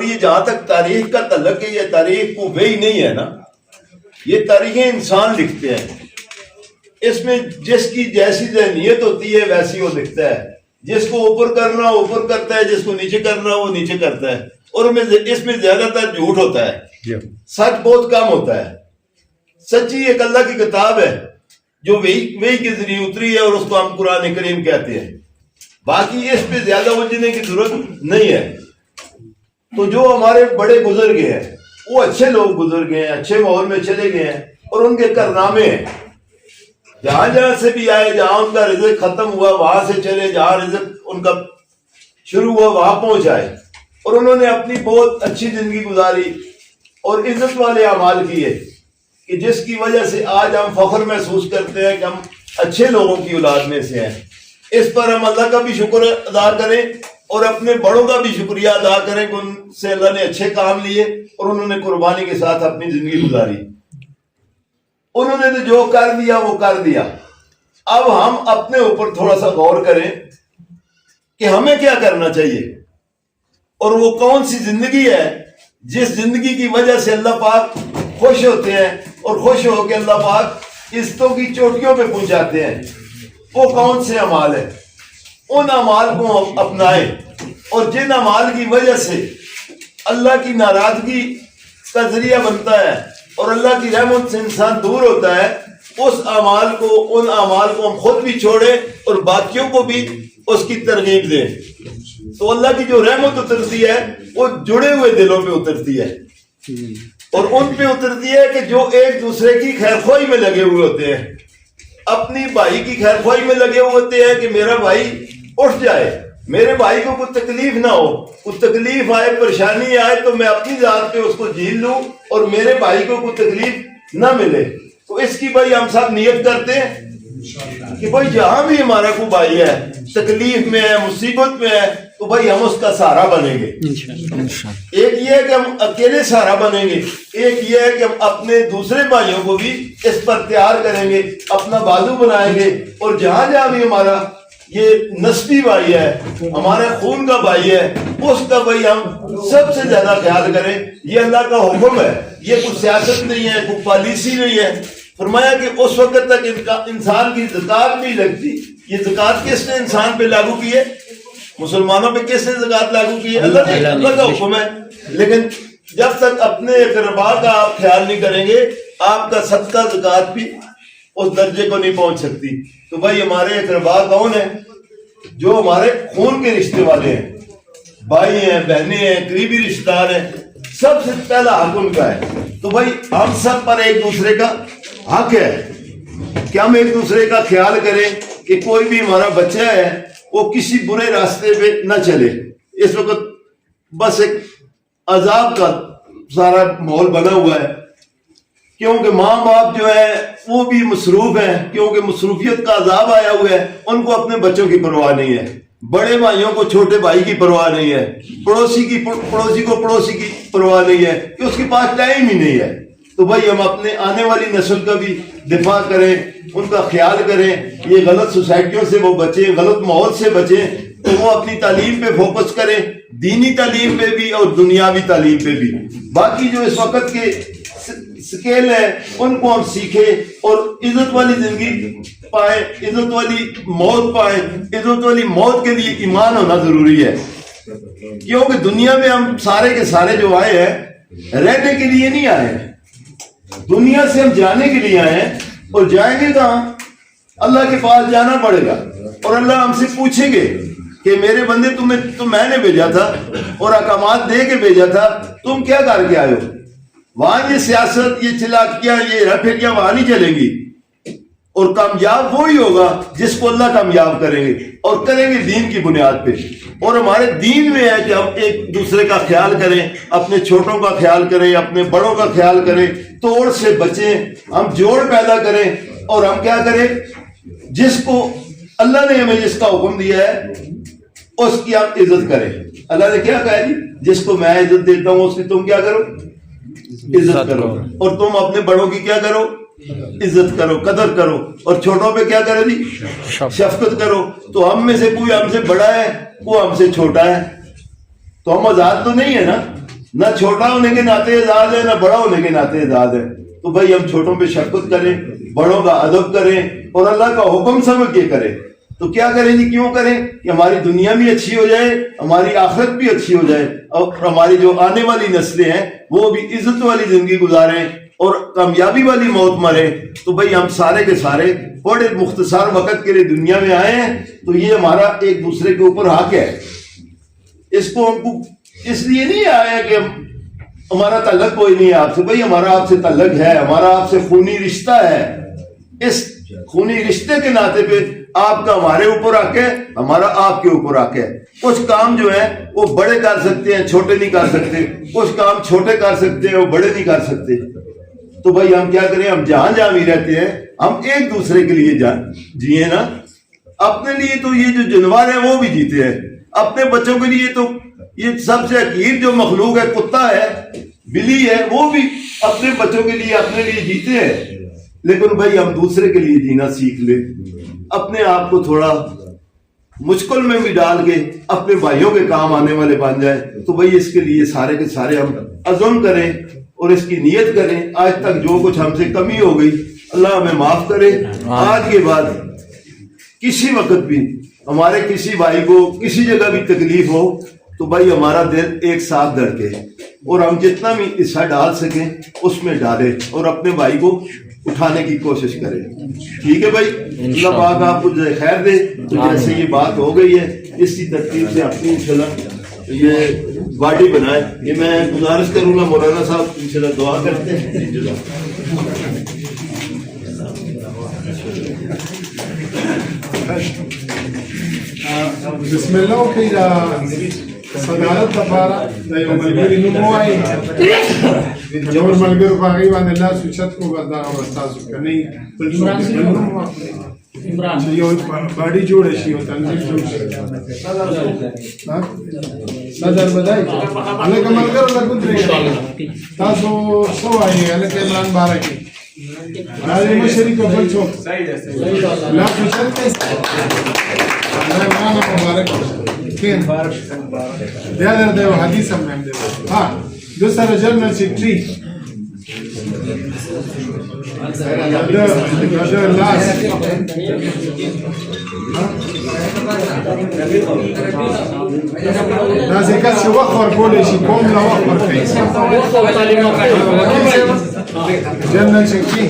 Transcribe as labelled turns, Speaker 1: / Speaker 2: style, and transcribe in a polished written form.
Speaker 1: یہ جہاں تک تاریخ کا تعلق ہے، یہ تاریخ کو وہی نہیں ہے نا، یہ تاریخیں انسان لکھتے ہیں. اس میں جس کی جیسی ذہنیت ہوتی ہے ویسی وہ لکھتا ہے. جس کو اوپر کرنا اوپر کرتا ہے، جس کو نیچے کرنا وہ نیچے کرتا ہے. اور اس میں زیادہ تر جھوٹ ہوتا ہے، سچ بہت کم ہوتا ہے. سچی ایک اللہ کی کتاب ہے جو وہی کے ذریعے اتری ہے، اور اس کو ہم قرآن کریم کہتے ہیں. باقی اس پہ زیادہ الجھنے کی ضرورت نہیں ہے. تو جو ہمارے بڑے گزر گئے ہیں وہ اچھے لوگ گزر گئے ہیں، اچھے ماحول میں چلے گئے ہیں، اور ان کے کارنامے ہیں. جہاں جہاں سے بھی آئے، جہاں ان کا رزق ختم ہوا وہاں سے چلے، جہاں رزق ان کا شروع ہوا وہاں پہنچ آئے. اور انہوں نے اپنی بہت اچھی زندگی گزاری اور عزت والے اعمال کیے کہ جس کی وجہ سے آج ہم فخر محسوس کرتے ہیں کہ ہم اچھے لوگوں کی اولاد میں سے ہیں. اس پر ہم اللہ کا بھی شکر ادا کریں اور اپنے بڑوں کا بھی شکریہ ادا کریں کہ ان سے اللہ نے اچھے کام لیے اور انہوں نے قربانی کے ساتھ اپنی زندگی گزاری. انہوں نے تو جو کر دیا وہ کر دیا. اب ہم اپنے اوپر تھوڑا سا غور کریں کہ ہمیں کیا کرنا چاہیے، اور وہ کون سی زندگی ہے جس زندگی کی وجہ سے اللہ پاک خوش ہوتے ہیں اور خوش ہو کے اللہ پاک عزتوں کی چوٹیوں پہ پہنچاتے ہیں. وہ کون سے اعمال ہیں، ان اعمال کو ہم اپنائیں، اور جن اعمال کی وجہ سے اللہ کی ناراضگی کا ذریعہ بنتا ہے اور اللہ کی رحمت سے انسان دور ہوتا ہے، اس اعمال کو، ان اعمال کو ہم خود بھی چھوڑیں اور باقیوں کو بھی اس کی ترغیب دیں. تو اللہ کی جو رحمت اترتی ہے وہ جڑے ہوئے دلوں پہ اترتی ہے، اور ان پہ اترتی ہے کہ جو ایک دوسرے کی خیر خواہی میں لگے ہوئے ہوتے ہیں، اپنی بھائی کی خیر خواہی میں لگے ہوئے ہوتے ہیں کہ میرا بھائی اٹھ جائے، میرے بھائی کو کوئی تکلیف نہ ہو، کوئی تکلیف آئے، پریشانی آئے تو میں اپنی ذات پہ اس کو جھیل لوں اور میرے بھائی کو کوئی تکلیف نہ ملے. تو اس کی بھائی ہم سب نیت کرتے ہیں کہ بھائی جہاں بھی ہمارا کوئی بھائی ہے، تکلیف میں ہے، مصیبت میں ہے، تو بھائی ہم اس کا سہارا بنیں گے. ایک یہ ہے کہ ہم اکیلے سہارا بنیں گے، ایک یہ ہے کہ ہم اپنے دوسرے بھائیوں کو بھی اس پر تیار کریں گے، اپنا بازو بنائیں گے. اور جہاں جہاں بھی ہمارا یہ نسبی بھائی ہے، ہمارے خون کا بھائی ہے، اس کا بھائی ہم سب سے زیادہ خیال کریں. یہ اللہ کا حکم ہے، یہ کوئی سیاست نہیں ہے، کوئی پالیسی نہیں ہے. فرمایا کہ اس وقت تک انسان کی زکات نہیں لگتی. یہ زکات کس نے انسان پہ لاگو کی ہے؟ مسلمانوں پہ کس نے زکات لاگو کی ہے؟ اللہ نے. اللہ کا حکم ہے. لیکن جب تک اپنے اقربا کا آپ خیال نہیں کریں گے، آپ کا صدقہ زکات بھی اس درجے کو نہیں پہنچ سکتی. تو بھائی ہمارے اقربا کون ہیں؟ جو ہمارے خون کے رشتے والے ہیں، بھائی ہیں، بہنیں ہیں، قریبی رشتہ دار ہیں. سب سے پہلا حق ان کا ہے. تو بھائی ہم سب پر ایک دوسرے کا حق ہے کہ ہم ایک دوسرے کا خیال کریں کہ کوئی بھی ہمارا بچہ ہے وہ کسی برے راستے پہ نہ چلے. اس وقت بس ایک عذاب کا سارا ماحول بنا ہوا ہے، کیونکہ ماں باپ جو ہے وہ بھی مصروف ہیں، کیونکہ مصروفیت کا عذاب آیا ہوا ہے. ان کو اپنے بچوں کی پرواہ نہیں ہے، بڑے بھائیوں کو چھوٹے بھائی کی پرواہ نہیں ہے، پڑوسی کو پڑوسی کی پرواہ نہیں ہے کہ اس کے پاس ٹائم ہی نہیں ہے. تو بھائی ہم اپنے آنے والی نسل کا بھی دفاع کریں، ان کا خیال کریں. یہ غلط سوسائٹیوں سے وہ بچیں، غلط ماحول سے بچیں. تو وہ اپنی تعلیم پہ فوکس کریں، دینی تعلیم پہ بھی اور دنیاوی تعلیم پہ بھی. باقی جو اس وقت کے سکیل ہے ان کو ہم سیکھیں اور عزت والی زندگی پائیں، عزت والی موت پائیں. عزت والی موت کے لیے ایمان ہونا ضروری ہے، کیونکہ دنیا میں ہم سارے کے سارے جو آئے ہیں رہنے کے لیے نہیں آئے ہیں. دنیا سے ہم جانے کے لیے آئے ہیں، اور جائیں گے کہاں؟ اللہ کے پاس جانا پڑے گا. اور اللہ ہم سے پوچھیں گے کہ میرے بندے تم میں نے بھیجا تھا اور احکامات دے کے بھیجا تھا، تم کیا کر کے آئے ہو؟ وہاں یہ سیاست، یہ چلاکیاں، یہ رفیقیاں وہاں نہیں چلیں گی. اور کامیاب وہی ہوگا جس کو اللہ کامیاب کریں گے، اور کریں گے دین کی بنیاد پہ. اور ہمارے دین میں ہے کہ ہم ایک دوسرے کا خیال کریں، اپنے چھوٹوں کا خیال کریں، اپنے بڑوں کا خیال کریں، توڑ سے بچیں، ہم جوڑ پیدا کریں. اور ہم کیا کریں؟ جس کو اللہ نے ہمیں جس کا حکم دیا ہے اس کی آپ عزت کریں. اللہ نے کیا کہا جی؟ جس کو میں عزت دیتا ہوں اس کی تم کیا کرو؟ عزت کرو. اور تم اپنے بڑوں کی کیا کرو؟ عزت کرو، قدر کرو. اور چھوٹوں پہ کیا کرو جی؟ شفقت کرو. تو ہم میں سے کوئی ہم سے بڑا ہے، کوئی ہم سے چھوٹا ہے، تو ہم آزاد تو نہیں ہے نا. نہ چھوٹا ہونے کے ناطے اعزاز ہے نہ بڑا ہونے کے ناطے اعزاز ہے. تو بھائی ہم چھوٹوں پہ شفقت کریں, بڑوں کا ادب کریں اور اللہ کا حکم سمجھ کے کریں. تو کیا کریں جی, کیوں کریں کہ ہماری دنیا بھی اچھی ہو جائے, ہماری آخرت بھی اچھی ہو جائے اور ہماری جو آنے والی نسلیں ہیں وہ بھی عزت والی زندگی گزاریں اور کامیابی والی موت مریں. تو بھائی ہم سارے کے سارے بڑے مختصر وقت کے لیے دنیا میں آئے ہیں, تو یہ ہمارا ایک دوسرے کے اوپر حق ہے. اس کو ہم کو اس لیے نہیں آیا کہ ہمارا تعلق کوئی نہیں ہے آپ سے. بھائی ہمارا آپ سے تعلق ہے, ہمارا آپ سے خونی رشتہ ہے. اس خونی رشتے کے ناطے پہ آپ کا ہمارے اوپر حق ہے, ہمارا آپ کے اوپر حق ہے. کچھ کام جو ہیں وہ بڑے کر سکتے ہیں, چھوٹے نہیں کر سکتے. کچھ کام چھوٹے کر سکتے ہیں, وہ بڑے نہیں کر سکتے. تو بھائی ہم کیا کریں, ہم جہاں جہاں بھی رہتے ہیں ہم ایک دوسرے کے لیے جیے نا. اپنے لیے تو یہ جو جانور ہیں وہ بھی جیتے ہیں, اپنے بچوں کے لیے تو یہ سب سے حقیر جو مخلوق ہے, کتا ہے, بلی ہے, وہ بھی اپنے بچوں کے لیے اپنے لیے جیتے ہیں. لیکن بھائی ہم دوسرے کے لیے جینا سیکھ لیں, اپنے آپ کو تھوڑا مشکل میں بھی ڈال کے اپنے بھائیوں کے کام آنے والے بن جائے. تو بھائی اس کے لیے سارے کے سارے ہم عزم کریں اور اس کی نیت کریں. آج تک جو کچھ ہم سے کمی ہو گئی اللہ ہمیں معاف کرے. آج کے بعد کسی وقت بھی ہمارے کسی بھائی کو کسی جگہ بھی تکلیف ہو تو بھائی ہمارا دل ایک ساتھ دھڑکے اور ہم جتنا بھی حصہ ڈال سکیں اس میں ڈالیں اور اپنے بھائی کو اٹھانے کی کوشش کریں. ٹھیک ہے بھائی, اللہ پاک آپ کو خیر دے. تو جیسے یہ بات ہو گئی ہے اسی ترتیب سے اپنی انشاءاللہ یہ باڈی بنائے. یہ میں گزارش کروں گا مولانا صاحب انشاءاللہ دعا کرتے ہیں.
Speaker 2: بسم الله وكذا صدارت دفارة دا یو ملګری نوم وایي نور ملګرو په هغې باندې لاس اوچت کړو بس دغه به ستاسو که نه عمران چې یو باډي جوړه شي یو تنظیم جوړ شي صدر به دی هلکه ملګرو ته ودرېږئ تاسو څه وایي هلکه عمران باره کې راځئ مشري که بل څوک لاس اوچت کړئ عمران مبارک کین بیا درته یو حدیث هم میم دی دو سره جنرال سیکرټري د لاس داسې کس چې وخت ورکولی شي قوم له وخت ورکوي جنرال سیکرټري